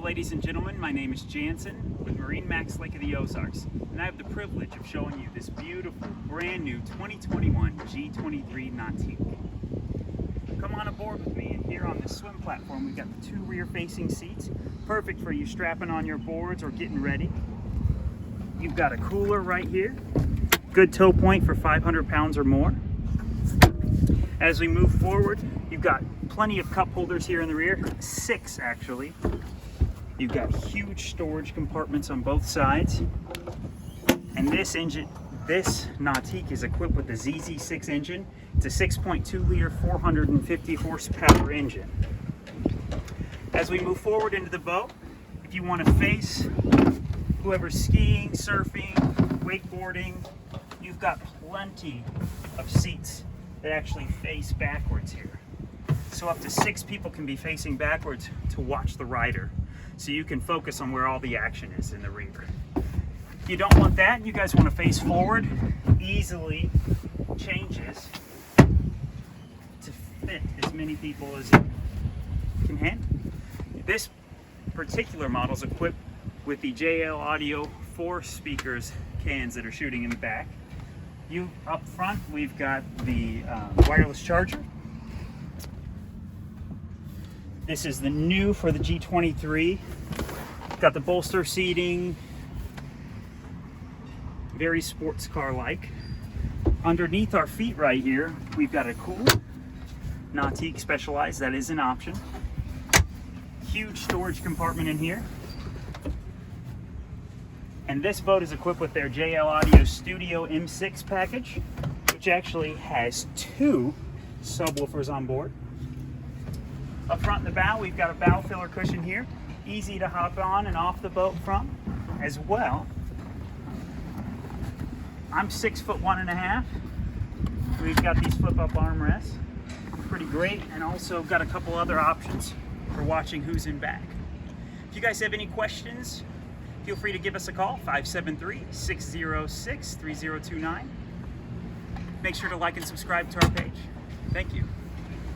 ladies and gentlemen, my name is Jansen with MarineMax Lake of the Ozarks, and I have the privilege of showing you this beautiful, brand new 2021 G23 Nautique. Come on aboard with me, and here on this swim platform we've got the two rear-facing seats, perfect for you strapping on your boards or getting ready. You've got a cooler right here, good tow point for 500 pounds or more. As we move forward, you've got plenty of cup holders here in the rear, 6 actually. You've got huge storage compartments on both sides. And this Nautique is equipped with the ZZ6 engine. It's a 6.2 liter, 450 horsepower engine. As we move forward into the boat, if you want to face whoever's skiing, surfing, wakeboarding, you've got plenty of seats that actually face backwards here. So up to 6 people can be facing backwards to watch the rider. So you can focus on where all the action is in the rear. If you don't want that, you guys want to face forward, easily changes to fit as many people as it can handle. This particular model is equipped with the JL Audio 4 speakers cans that are shooting in the back. Up front, we've got the wireless charger. This is the new for the G23. Got the bolster seating, very sports car-like. Underneath our feet right here, we've got a cool Nautique Specialized. That is an option. Huge storage compartment in here. And this boat is equipped with their JL Audio Studio M6 package, which actually has 2 subwoofers on board. Up front in the bow, we've got a bow filler cushion here, easy to hop on and off the boat from as well. I'm 6'1½". We've got these flip-up armrests, pretty great, and also got a couple other options for watching who's in back. If you guys have any questions, feel free to give us a call, 573-606-3029. Make sure to like and subscribe to our page. Thank you.